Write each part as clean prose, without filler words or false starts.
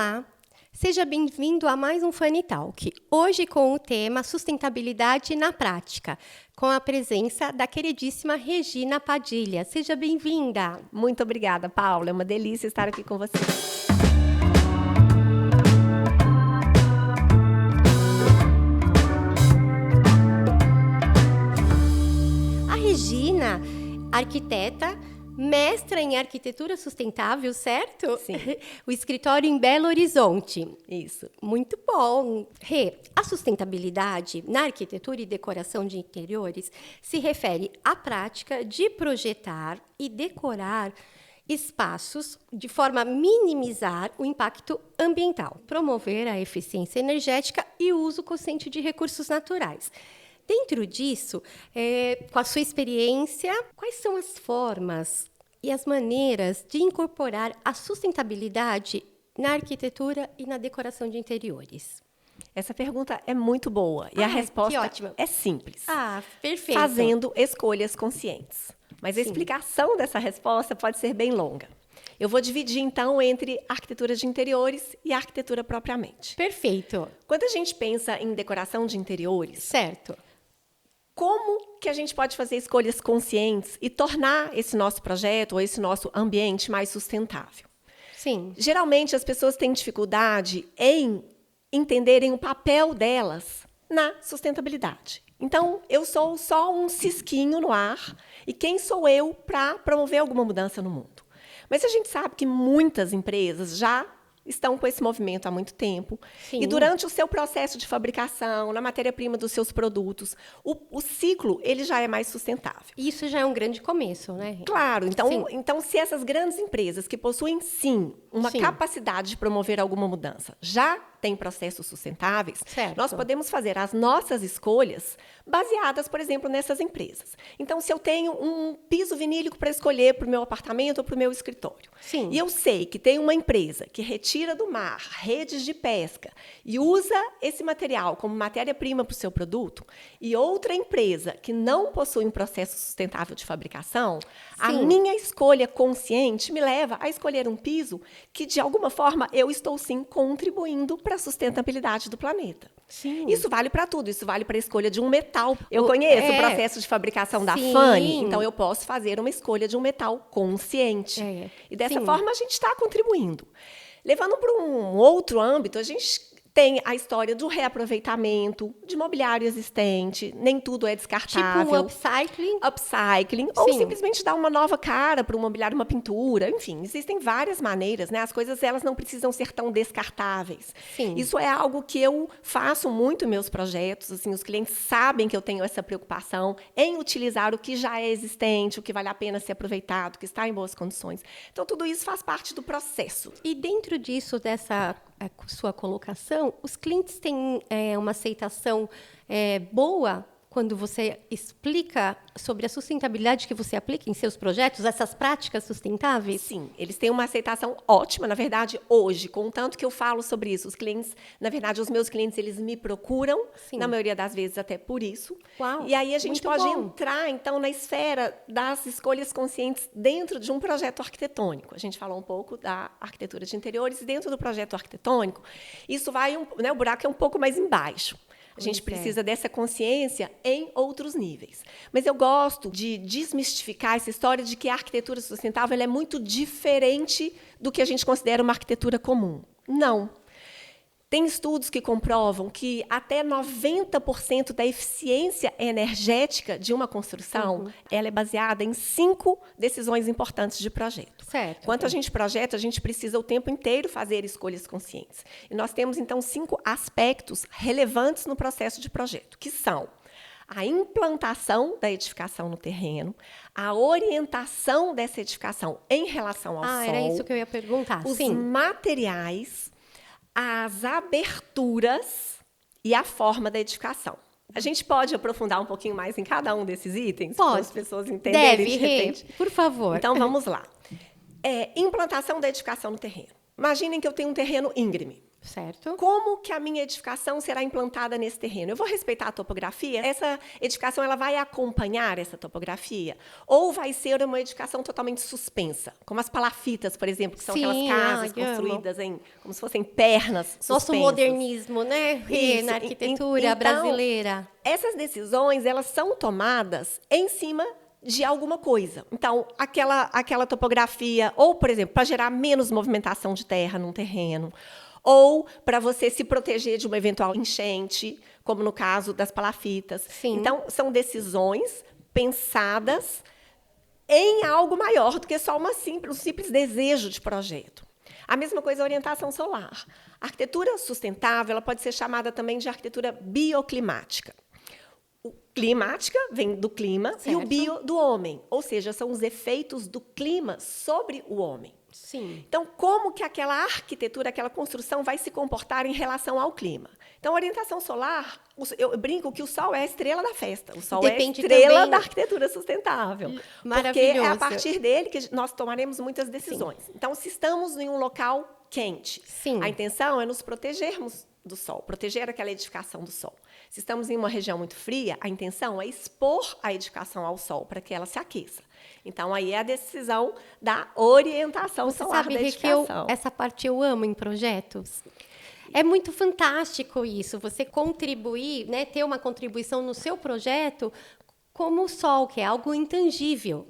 Olá, seja bem-vindo a mais um Funny Talk. Hoje com o tema Sustentabilidade na Prática, com a presença da queridíssima Regina Padilha. Seja bem-vinda. Muito obrigada, Paula. É uma delícia estar aqui com você. A Regina, arquiteta, mestra em arquitetura sustentável, certo? Sim. O escritório em Belo Horizonte. Isso. Muito bom. Rê, a sustentabilidade na arquitetura e decoração de interiores se refere à prática de projetar e decorar espaços de forma a minimizar o impacto ambiental, promover a eficiência energética e o uso consciente de recursos naturais. Dentro disso, com a sua experiência, quais são as formas e as maneiras de incorporar a sustentabilidade na arquitetura e na decoração de interiores? Essa pergunta é muito boa e a resposta é simples. Perfeito. Fazendo escolhas conscientes. Mas a explicação dessa resposta pode ser bem longa. Eu vou dividir, então, entre arquitetura de interiores e arquitetura propriamente. Perfeito. Quando a gente pensa em decoração de interiores, certo. Como que a gente pode fazer escolhas conscientes e tornar esse nosso projeto ou esse nosso ambiente mais sustentável? Sim. Geralmente, as pessoas têm dificuldade em entenderem o papel delas na sustentabilidade. Então, eu sou só um cisquinho no ar e quem sou eu para promover alguma mudança no mundo? Mas a gente sabe que muitas empresas já estão com esse movimento há muito tempo. Sim. E durante o seu processo de fabricação, na matéria-prima dos seus produtos, o ciclo ele já é mais sustentável. Isso já é um grande começo, né? Claro. Então se essas grandes empresas que possuem, sim, uma capacidade de promover alguma mudança, já têm processos sustentáveis, nós podemos fazer as nossas escolhas baseadas, por exemplo, nessas empresas. Então, se eu tenho um piso vinílico para escolher para o meu apartamento ou para o meu escritório, e eu sei que tem uma empresa que retira do mar redes de pesca e usa esse material como matéria-prima para o seu produto, e outra empresa que não possui um processo sustentável de fabricação, a minha escolha consciente me leva a escolher um piso que, de alguma forma, eu estou, sim, contribuindo para a sustentabilidade do planeta. Sim. Isso vale para tudo, isso vale para a escolha de um metal. Eu conheço o processo de fabricação da Fanny, então eu posso fazer uma escolha de um metal consciente. E dessa forma a gente está contribuindo. Levando para um outro âmbito, a gente tem a história do reaproveitamento de mobiliário existente, nem tudo é descartável. Tipo um upcycling? Upcycling, ou simplesmente dar uma nova cara para um mobiliário, uma pintura, enfim, existem várias maneiras, né? As coisas elas não precisam ser tão descartáveis. Sim. Isso é algo que eu faço muito em meus projetos, assim, os clientes sabem que eu tenho essa preocupação em utilizar o que já é existente, o que vale a pena ser aproveitado, que está em boas condições. Então, tudo isso faz parte do processo. E dentro disso, dessa sua colocação, os clientes têm uma aceitação boa quando você explica sobre a sustentabilidade que você aplica em seus projetos, essas práticas sustentáveis? Sim, eles têm uma aceitação ótima. Na verdade, hoje, contanto que eu falo sobre isso, os clientes, na verdade, os meus clientes, eles me procuram, na maioria das vezes até por isso. Uau, e aí a gente pode entrar, então, na esfera das escolhas conscientes dentro de um projeto arquitetônico. A gente falou um pouco da arquitetura de interiores e dentro do projeto arquitetônico, isso vai, né, o buraco é um pouco mais embaixo. A gente precisa dessa consciência em outros níveis. Mas eu gosto de desmistificar essa história de que a arquitetura sustentável ela é muito diferente do que a gente considera uma arquitetura comum. Não. Tem estudos que comprovam que até 90% da eficiência energética de uma construção ela é baseada em 5 decisões importantes de projeto. Certo. Quando a gente projeta, a gente precisa o tempo inteiro fazer escolhas conscientes. E nós temos, então, 5 aspectos relevantes no processo de projeto, que são a implantação da edificação no terreno, a orientação dessa edificação em relação ao sol. Era isso que eu ia perguntar. Os materiais, as aberturas e a forma da edificação. A gente pode aprofundar um pouquinho mais em cada um desses itens? Pode. Para as pessoas entenderem de repente? Por favor. Então, vamos lá. Implantação da edificação no terreno. Imaginem que eu tenho um terreno íngreme. Certo. Como que a minha edificação será implantada nesse terreno? Eu vou respeitar a topografia? Essa edificação ela vai acompanhar essa topografia? Ou vai ser uma edificação totalmente suspensa? Como as palafitas, por exemplo, que são aquelas casas construídas como se fossem pernas suspensas. Nosso modernismo, né? Na arquitetura brasileira. Essas decisões, elas são tomadas em cima de alguma coisa. Então, aquela topografia, ou, por exemplo, para gerar menos movimentação de terra num terreno, ou para você se proteger de uma eventual enchente, como no caso das palafitas. Sim. Então, são decisões pensadas em algo maior do que só um simples desejo de projeto. A mesma coisa a orientação solar. A arquitetura sustentável ela pode ser chamada também de arquitetura bioclimática. Climática vem do clima, certo, e o bio do homem, ou seja, são os efeitos do clima sobre o homem. Sim. Então, como que aquela arquitetura, aquela construção vai se comportar em relação ao clima? Então, a orientação solar, eu brinco que o sol é a estrela da festa. O sol Depende é a estrela também da arquitetura sustentável. Maravilhoso. Porque é a partir dele que nós tomaremos muitas decisões. Sim. Então, se estamos em um local quente, sim, a intenção é nos protegermos do sol, proteger aquela edificação do sol. Se estamos em uma região muito fria, a intenção é expor a edificação ao sol para que ela se aqueça. Então, aí é a decisão da orientação solar da edificação. Você sabe, essa parte eu amo em projetos. É muito fantástico isso, você contribuir, né, ter uma contribuição no seu projeto como o sol, que é algo intangível.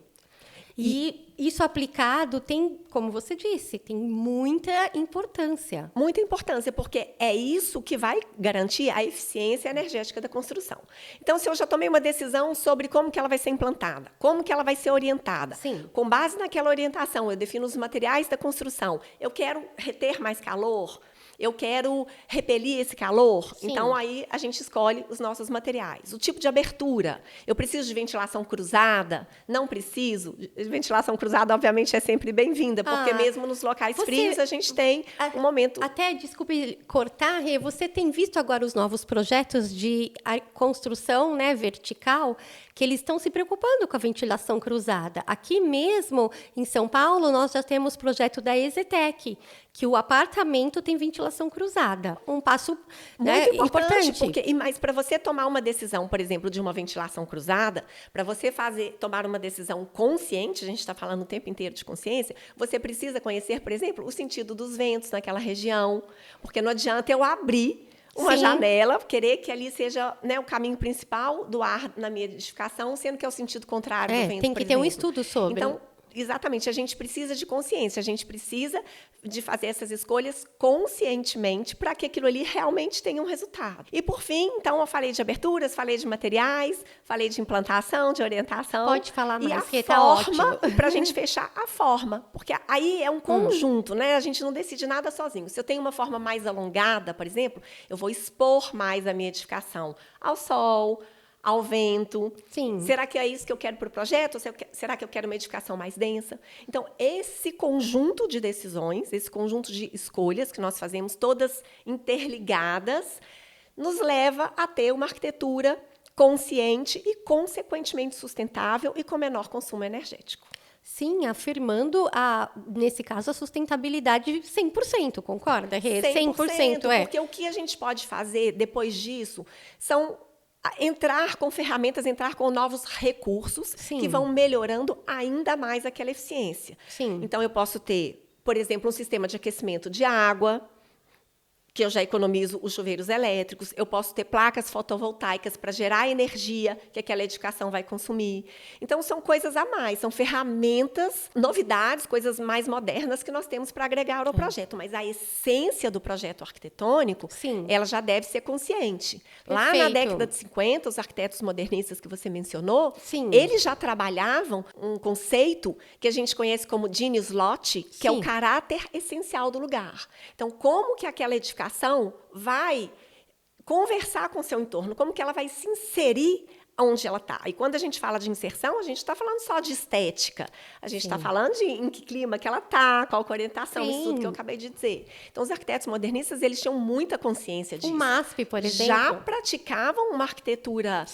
E isso aplicado tem, como você disse, tem muita importância. Muita importância, porque é isso que vai garantir a eficiência energética da construção. Então, se eu já tomei uma decisão sobre como que ela vai ser implantada, como que ela vai ser orientada, sim, com base naquela orientação, eu defino os materiais da construção. Eu quero reter mais calor, eu quero repelir esse calor, sim, então aí a gente escolhe os nossos materiais. O tipo de abertura, eu preciso de ventilação cruzada? Não preciso? Ventilação cruzada, obviamente, é sempre bem-vinda, porque mesmo nos locais frios a gente tem um momento... Até, desculpe cortar, Rê, você tem visto agora os novos projetos de construção, né, vertical, que eles estão se preocupando com a ventilação cruzada. Aqui mesmo, em São Paulo, nós já temos projeto da EZTEC, que o apartamento tem ventilação cruzada. Um passo muito importante. Mas para você tomar uma decisão, por exemplo, de uma ventilação cruzada, para você tomar uma decisão consciente, a gente está falando o tempo inteiro de consciência, você precisa conhecer, por exemplo, o sentido dos ventos naquela região, porque não adianta eu abrir uma janela, querer que ali seja, né, o caminho principal do ar na minha edificação, sendo que é o sentido contrário do vento, tem que ter um estudo sobre. Então, exatamente, a gente precisa de consciência, a gente precisa de fazer essas escolhas conscientemente para que aquilo ali realmente tenha um resultado. E, por fim, então, eu falei de aberturas, falei de materiais, falei de implantação, de orientação. Pode falar mais, que tá ótimo. Para a gente fechar a forma, porque aí é um conjunto, né? A gente não decide nada sozinho. Se eu tenho uma forma mais alongada, por exemplo, eu vou expor mais a minha edificação ao sol, ao vento. Sim. Será que é isso que eu quero para o projeto? Será que eu quero uma edificação mais densa? Então, esse conjunto de decisões, esse conjunto de escolhas que nós fazemos, todas interligadas, nos leva a ter uma arquitetura consciente e, consequentemente, sustentável e com menor consumo energético. Sim, afirmando, nesse caso, a sustentabilidade 100%, concorda, Rê? 100%, porque o que a gente pode fazer depois disso são entrar com ferramentas, entrar com novos recursos, sim, que vão melhorando ainda mais aquela eficiência. Sim. Então, eu posso ter, por exemplo, um sistema de aquecimento de água, que eu já economizo os chuveiros elétricos. Eu posso ter placas fotovoltaicas para gerar a energia que aquela edificação vai consumir. Então, são coisas a mais, são ferramentas, novidades, coisas mais modernas que nós temos para agregar ao projeto. Mas a essência do projeto arquitetônico, sim, ela já deve ser consciente. Perfeito. Lá na década de 50, os arquitetos modernistas que você mencionou, sim, eles já trabalhavam um conceito que a gente conhece como genius loci, que sim, é o caráter essencial do lugar. Então, como que aquela edificação vai conversar com o seu entorno, como que ela vai se inserir onde ela está. E quando a gente fala de inserção, a gente está falando só de estética. A gente está falando de em que clima que ela está, qual a orientação, isso tudo que eu acabei de dizer. Então, os arquitetos modernistas, eles tinham muita consciência disso. O MASP, por exemplo. Já praticavam uma arquitetura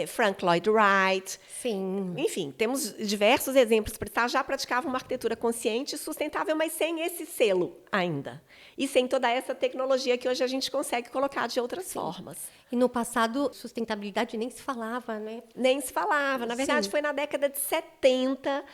Frank Lloyd Wright. Sim. Enfim, temos diversos exemplos para estar. Já praticavam uma arquitetura consciente e sustentável, mas sem esse selo ainda. e sem toda essa tecnologia que hoje a gente consegue colocar de outras formas. E no passado, sustentabilidade nem se falava, né? Nem se falava. Na verdade, foi na década de 70,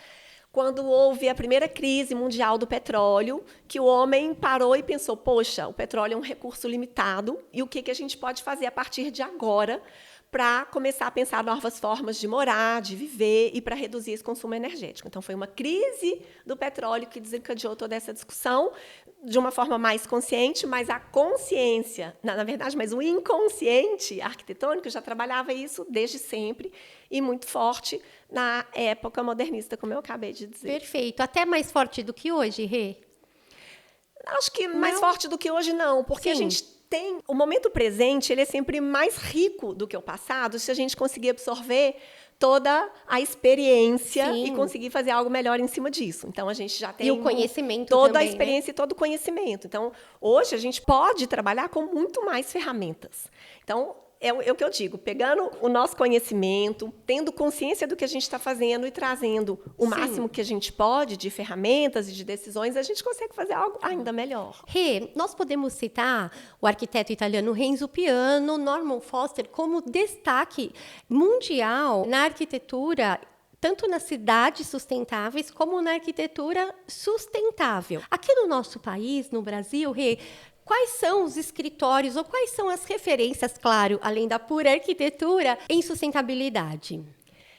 quando houve a primeira crise mundial do petróleo, que o homem parou e pensou, poxa, o petróleo é um recurso limitado, e o que a gente pode fazer a partir de agora para começar a pensar novas formas de morar, de viver e para reduzir esse consumo energético. Então, foi uma crise do petróleo que desencadeou toda essa discussão de uma forma mais consciente, mas a consciência, na verdade, mas o inconsciente arquitetônico já trabalhava isso desde sempre e muito forte na época modernista, como eu acabei de dizer. Perfeito. Até mais forte do que hoje, Rê? Acho que mais forte do que hoje, não, porque a gente o momento presente, ele é sempre mais rico do que o passado, se a gente conseguir absorver toda a experiência e conseguir fazer algo melhor em cima disso. Então, a gente já tem o conhecimento toda também, a experiência, né? E todo o conhecimento. Então, hoje, a gente pode trabalhar com muito mais ferramentas. Então, é o que eu digo, pegando o nosso conhecimento, tendo consciência do que a gente está fazendo e trazendo o máximo que a gente pode de ferramentas e de decisões, a gente consegue fazer algo ainda melhor. Rê, nós podemos citar o arquiteto italiano Renzo Piano, Norman Foster, como destaque mundial na arquitetura, tanto nas cidades sustentáveis como na arquitetura sustentável. Aqui no nosso país, no Brasil, Rê, quais são os escritórios ou quais são as referências, claro, além da pura arquitetura, em sustentabilidade?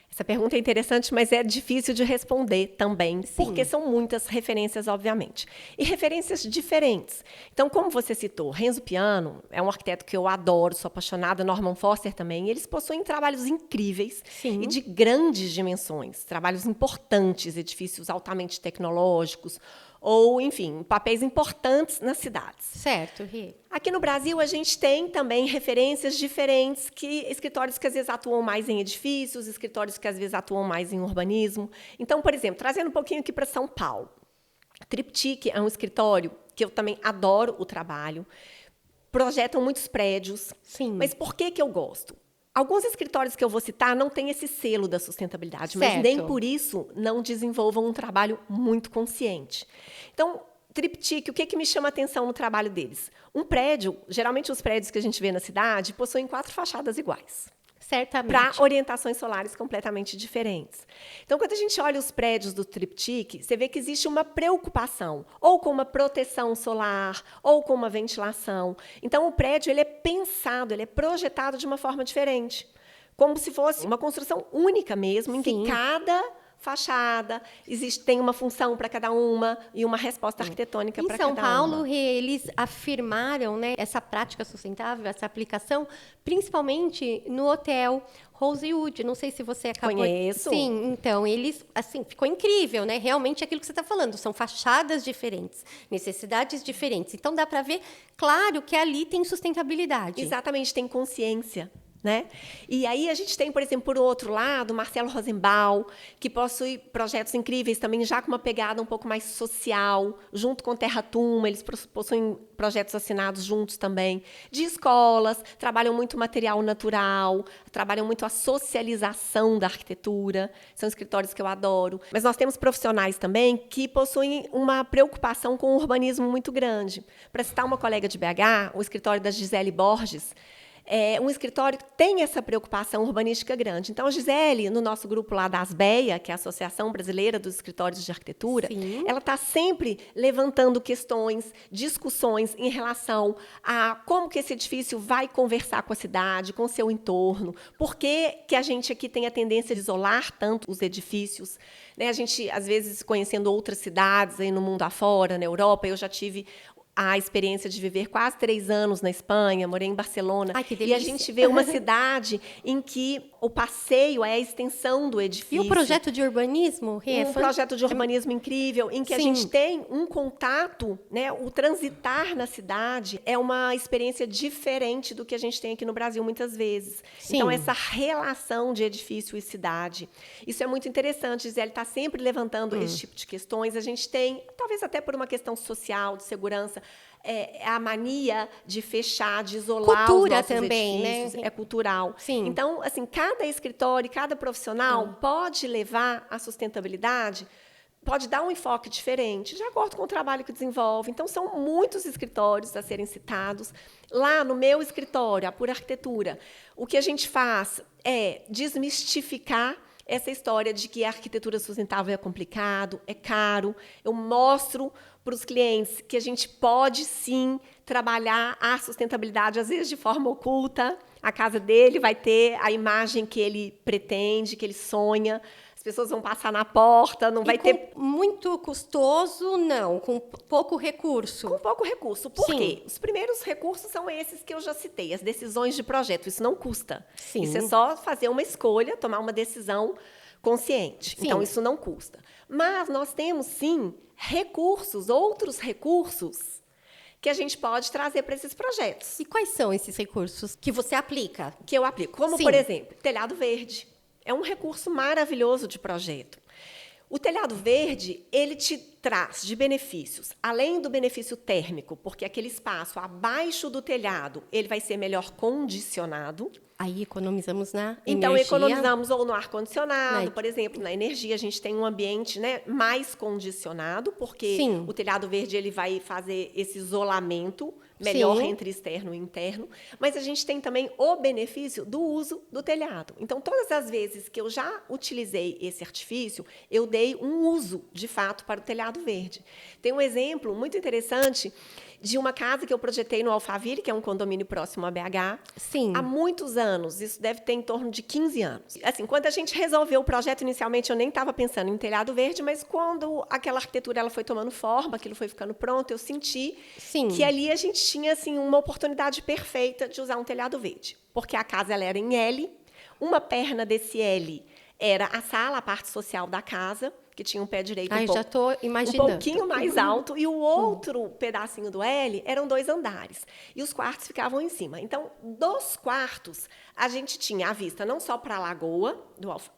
Essa pergunta é interessante, mas é difícil de responder também, porque são muitas referências, obviamente. E referências diferentes. Então, como você citou, Renzo Piano é um arquiteto que eu adoro, sou apaixonada, Norman Foster também. Eles possuem trabalhos incríveis e de grandes dimensões, trabalhos importantes, edifícios altamente tecnológicos, ou, enfim, papéis importantes nas cidades. Certo, Rê. Aqui no Brasil, a gente tem também referências diferentes, escritórios que às vezes atuam mais em edifícios, escritórios que às vezes atuam mais em urbanismo. Então, por exemplo, trazendo um pouquinho aqui para São Paulo. Triptych é um escritório que eu também adoro o trabalho, projetam muitos prédios. Mas por que eu gosto? Alguns escritórios que eu vou citar não têm esse selo da sustentabilidade, mas nem por isso não desenvolvam um trabalho muito consciente. Então, Triptych, o que me chama a atenção no trabalho deles? Um prédio, geralmente os prédios que a gente vê na cidade, possuem 4 fachadas iguais. Certamente. Para orientações solares completamente diferentes. Então, quando a gente olha os prédios do Triptych, você vê que existe uma preocupação, ou com uma proteção solar, ou com uma ventilação. Então, o prédio ele é pensado, ele é projetado de uma forma diferente. Como se fosse uma construção única mesmo, em que cada fachada, tem uma função para cada uma e uma resposta arquitetônica para cada uma. Em São Paulo, eles afirmaram, né, essa prática sustentável, essa aplicação, principalmente no hotel Rosewood. Não sei se você acabou... Conheço. Sim, então, eles, assim, ficou incrível, né? Realmente aquilo que você está falando, são fachadas diferentes, necessidades diferentes. Então, dá para ver, claro, que ali tem sustentabilidade. Exatamente, tem consciência. Né? E aí a gente tem, por exemplo, por outro lado, Marcelo Rosenbaum, que possui projetos incríveis também, já com uma pegada um pouco mais social, junto com Terra Tuma, eles possuem projetos assinados juntos também, de escolas, trabalham muito material natural, trabalham muito a socialização da arquitetura, são escritórios que eu adoro. Mas nós temos profissionais também que possuem uma preocupação com o urbanismo muito grande. Para citar uma colega de BH, o escritório da Gisele Borges, é um escritório que tem essa preocupação urbanística grande. Então, a Gisele, no nosso grupo lá da ASBEA, que é a Associação Brasileira dos Escritórios de Arquitetura, ela está sempre levantando questões, discussões em relação a como que esse edifício vai conversar com a cidade, com o seu entorno, por que a gente aqui tem a tendência de isolar tanto os edifícios. Né? A gente, às vezes, conhecendo outras cidades aí no mundo afora, na Europa, eu já tive a experiência de viver quase 3 anos na Espanha, morei em Barcelona. Ai, que delícia. E a gente vê uma cidade em que o passeio é a extensão do edifício. E o projeto de urbanismo? Um projeto de urbanismo incrível, em que a gente tem um contato, né? O transitar na cidade é uma experiência diferente do que a gente tem aqui no Brasil muitas vezes. Então, essa relação de edifício e cidade, isso é muito interessante. Gisele está sempre levantando esse tipo de questões. A gente tem, talvez até por uma questão social, de segurança, a mania de fechar, de isolar os nossos edifícios. É cultural. Sim. Então, assim, cada escritório, cada profissional pode levar a sustentabilidade pode dar um enfoque diferente, de acordo com o trabalho que desenvolve. Então, são muitos escritórios a serem citados. Lá no meu escritório, a Pura Arquitetura, o que a gente faz é desmistificar essa história de que a arquitetura sustentável é complicado, é caro. Eu mostro para os clientes que a gente pode, sim, trabalhar a sustentabilidade, às vezes de forma oculta. A casa dele vai ter a imagem que ele pretende, que ele sonha. As pessoas vão passar na porta, não vai ter... Muito custoso, não. Com pouco recurso. Com pouco recurso. Por quê? Os primeiros recursos são esses que eu já citei, as decisões de projeto. Isso não custa. Sim. Isso é só fazer uma escolha, tomar uma decisão consciente. Sim. Então, isso não custa. Mas nós temos, sim, recursos, outros recursos que a gente pode trazer para esses projetos. E quais são esses recursos que você aplica? Que eu aplico. Como, por exemplo, telhado verde. É um recurso maravilhoso de projeto. O telhado verde, ele te traz de benefícios, além do benefício térmico, porque aquele espaço abaixo do telhado, ele vai ser melhor condicionado. Aí economizamos na energia. Então, economizamos ou no ar-condicionado, por exemplo, na energia, a gente tem um ambiente, né, mais condicionado, porque o telhado verde ele vai fazer esse isolamento melhor entre externo e interno, mas a gente tem também o benefício do uso do telhado. Então, todas as vezes que eu já utilizei esse artifício, eu dei um uso, de fato, para o telhado verde. Tem um exemplo muito interessante de uma casa que eu projetei no Alphaville, que é um condomínio próximo a BH. Sim. Há muitos anos, isso deve ter em torno de 15 anos. Assim, quando a gente resolveu o projeto, inicialmente eu nem estava pensando em telhado verde, mas quando aquela arquitetura ela foi tomando forma, aquilo foi ficando pronto, eu senti que ali a gente tinha assim, uma oportunidade perfeita de usar um telhado verde. Porque a casa ela era em L, uma perna desse L era a sala, a parte social da casa, que tinha um pé direito já estou imaginando. Um pouquinho mais alto, e o outro pedacinho do L eram 2 andares. E os quartos ficavam em cima. Então, dos quartos, a gente tinha a vista não só para a lagoa,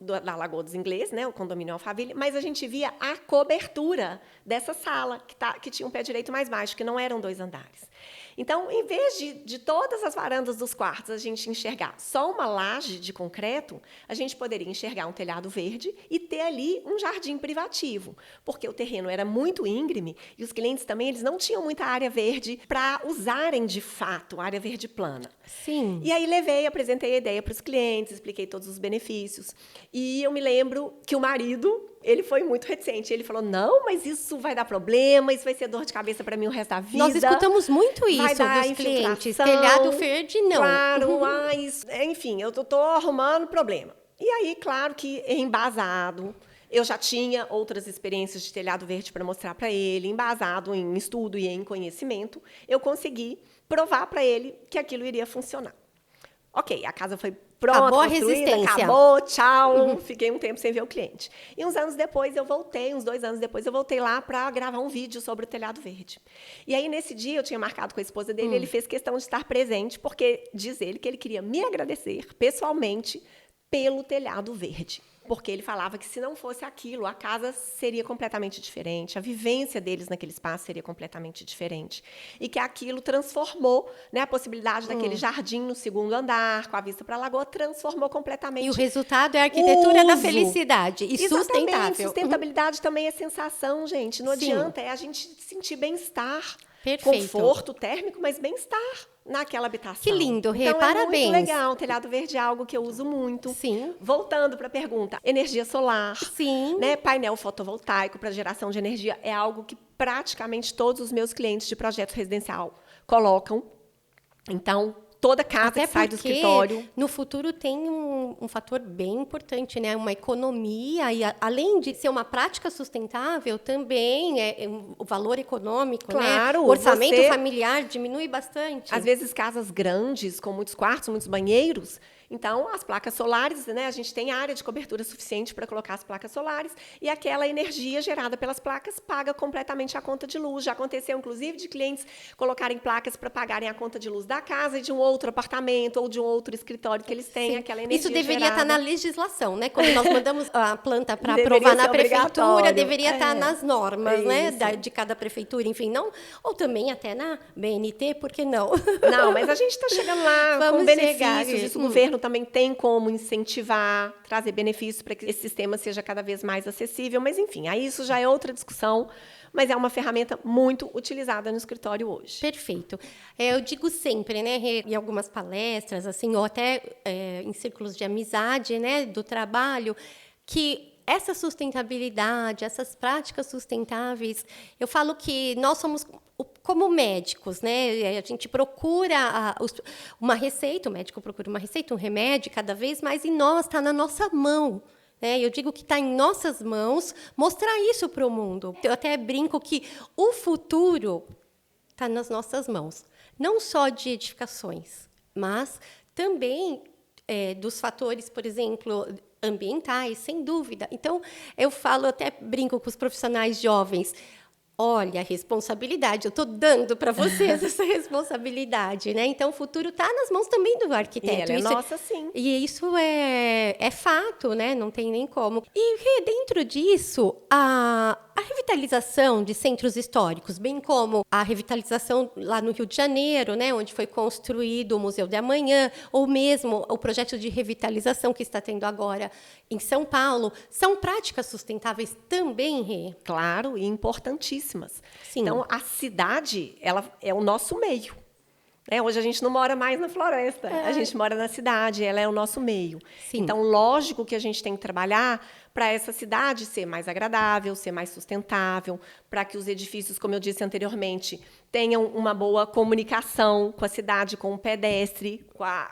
da Lagoa dos Ingleses, né, o condomínio Alphaville, mas a gente via a cobertura dessa sala, que tinha um pé direito mais baixo, que não eram 2 andares. Então, em vez de todas as varandas dos quartos a gente enxergar só uma laje de concreto, a gente poderia enxergar um telhado verde e ter ali um jardim privativo, porque o terreno era muito íngreme e os clientes também eles não tinham muita área verde para usarem de fato, área verde plana. Sim. E aí apresentei a ideia para os clientes, expliquei todos os benefícios. E eu me lembro que o marido, ele foi muito reticente. Ele falou, não, mas isso vai dar problema, isso vai ser dor de cabeça para mim o resto da vida. Nós escutamos muito isso dos clientes. Telhado verde, não. Claro, enfim, eu estou arrumando problema. E aí, claro que embasado, eu já tinha outras experiências de telhado verde para mostrar para ele, embasado em estudo e em conhecimento, eu consegui provar para ele que aquilo iria funcionar. Ok, a casa foi pronta, acabou a construída, resistência. Acabou, tchau, fiquei um tempo sem ver o cliente. E uns 2 anos depois eu voltei lá para gravar um vídeo sobre o telhado verde. E aí, nesse dia, eu tinha marcado com a esposa dele, ele fez questão de estar presente, porque diz ele que ele queria me agradecer pessoalmente pelo telhado verde. Porque ele falava que se não fosse aquilo, a casa seria completamente diferente, a vivência deles naquele espaço seria completamente diferente. E que aquilo transformou, né, a possibilidade daquele jardim no 2º andar, com a vista para a lagoa, transformou completamente. E o resultado é a arquitetura da felicidade e sustentável. Sustentabilidade também é sensação, gente. Não adianta, é a gente sentir bem-estar. Perfeito. Conforto térmico, mas bem-estar naquela habitação. Que lindo, Rê, então, parabéns. É muito legal. O telhado verde é algo que eu uso muito. Sim. Voltando para a pergunta, energia solar. Sim. Né, painel fotovoltaico para geração de energia é algo que praticamente todos os meus clientes de projeto residencial colocam. Então, toda casa que sai do escritório. No futuro tem um fator bem importante, né? Uma economia, e além de ser uma prática sustentável, também o valor econômico, claro, né? O orçamento familiar diminui bastante. Às vezes, casas grandes, com muitos quartos, muitos banheiros. Então, as placas solares, né, a gente tem área de cobertura suficiente para colocar as placas solares e aquela energia gerada pelas placas paga completamente a conta de luz. Já aconteceu, inclusive, de clientes colocarem placas para pagarem a conta de luz da casa e de um outro apartamento ou de um outro escritório que eles têm. Sim. Aquela energia Isso deveria gerada. Estar na legislação, né? Quando nós mandamos a planta para aprovar na prefeitura, deveria estar nas normas, né? De cada prefeitura, enfim, não. Ou também até na BNT, por que não? Não, mas a gente está chegando lá com benefícios. Isso o governo governo também tem como incentivar, trazer benefícios para que esse sistema seja cada vez mais acessível, mas enfim, aí isso já é outra discussão, mas é uma ferramenta muito utilizada no escritório hoje. Perfeito. Eu digo sempre, né, em algumas palestras, assim, ou até em círculos de amizade, né, do trabalho, que essa sustentabilidade, essas práticas sustentáveis, eu falo que nós somos como médicos, né? A gente procura uma receita, o médico procura uma receita, um remédio cada vez mais, e nós, está na nossa mão. Eu digo que está em nossas mãos mostrar isso para o mundo. Eu até brinco que o futuro está nas nossas mãos, não só de edificações, mas também dos fatores, por exemplo, ambientais, sem dúvida. Então, eu falo, até brinco com os profissionais jovens, olha, a responsabilidade, eu estou dando para vocês essa responsabilidade, né? Então, o futuro está nas mãos também do arquiteto. E ela é nossa, sim. E isso é fato, né? Não tem nem como. E dentro disso, a revitalização de centros históricos, bem como a revitalização lá no Rio de Janeiro, né, onde foi construído o Museu de Amanhã, ou mesmo o projeto de revitalização que está tendo agora em São Paulo, são práticas sustentáveis também, Rê? Claro, e importantíssimas. Sim. Então, a cidade, ela é o nosso meio. Hoje a gente não mora mais na floresta, a gente mora na cidade, ela é o nosso meio. Sim. Então, lógico que a gente tem que trabalhar para essa cidade ser mais agradável, ser mais sustentável, para que os edifícios, como eu disse anteriormente, tenham uma boa comunicação com a cidade, com o pedestre,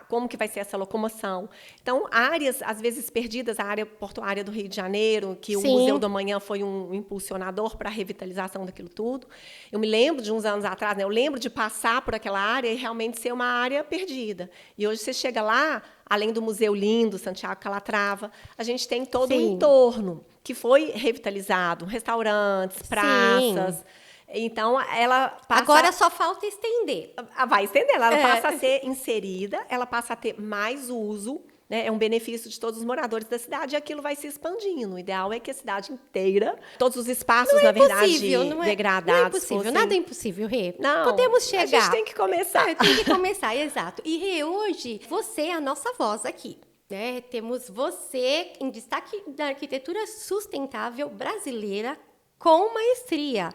como que vai ser essa locomoção. Então, áreas, às vezes, perdidas, a área portuária do Rio de Janeiro, que Sim. o Museu do Amanhã foi um impulsionador para a revitalização daquilo tudo. Eu me lembro de uns anos atrás, eu lembro de passar por aquela área e realmente ser uma área perdida. E hoje você chega lá, além do Museu Lindo, Santiago Calatrava, a gente tem todo o entorno que foi revitalizado, restaurantes, praças. Sim. Então, ela passa... Agora só falta estender. Vai estender, ela passa a ser inserida, ela passa a ter mais uso, né? É um benefício de todos os moradores da cidade e aquilo vai se expandindo. O ideal é que a cidade inteira, todos os espaços, na verdade, degradados... Não é impossível, nada é impossível, Rê. Não, podemos chegar. A gente tem que começar. Tem que começar, exato. E, Rê, hoje, você é a nossa voz aqui. Né? Temos você em destaque da arquitetura sustentável brasileira com maestria.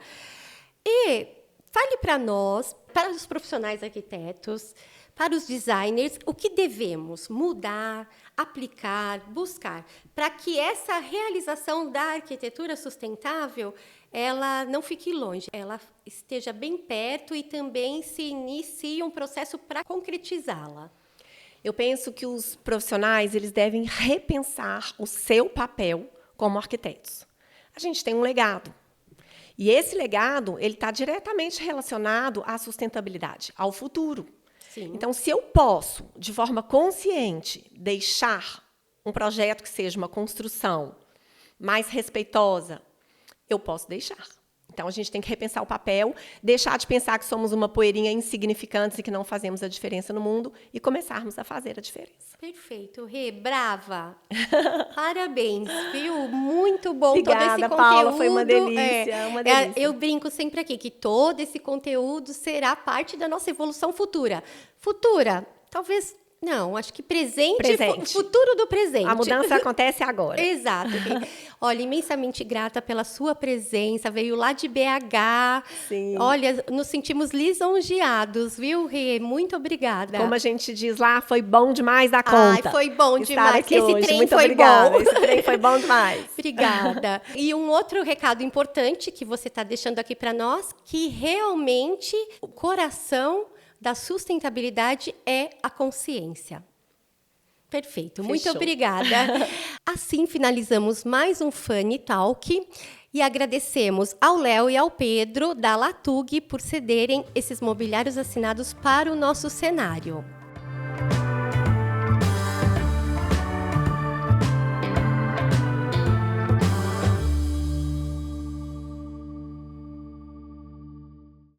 E fale para nós, para os profissionais arquitetos, para os designers, o que devemos mudar, aplicar, buscar, para que essa realização da arquitetura sustentável ela não fique longe, ela esteja bem perto e também se inicie um processo para concretizá-la. Eu penso que os profissionais eles devem repensar o seu papel como arquitetos. A gente tem um legado. E esse legado ele está diretamente relacionado à sustentabilidade, ao futuro. Sim. Então, se eu posso, de forma consciente, deixar um projeto que seja uma construção mais respeitosa, eu posso deixar. Então, a gente tem que repensar o papel, deixar de pensar que somos uma poeirinha insignificante e que não fazemos a diferença no mundo e começarmos a fazer a diferença. Perfeito, Rê, brava. Parabéns, viu? Muito bom. Obrigada, todo esse conteúdo. Paula, foi uma delícia, uma delícia. Eu brinco sempre aqui que todo esse conteúdo será parte da nossa evolução futura. Futura, talvez... Não, acho que presente. Futuro do presente. A mudança acontece agora. Exato. Olha, imensamente grata pela sua presença, veio lá de BH. Sim. Olha, nos sentimos lisonjeados, viu, Rê? Muito obrigada. Como a gente diz lá, foi bom demais da conta. Ai, foi bom demais. Esse hoje. Trem Muito foi obrigada. bom. Esse trem foi bom demais. Obrigada. E um outro recado importante que você está deixando aqui para nós, que realmente o coração da sustentabilidade é a consciência. Perfeito, Fechou. muito obrigada. Assim finalizamos mais um Funny Talk e agradecemos ao Léo e ao Pedro da Latug por cederem esses mobiliários assinados para o nosso cenário.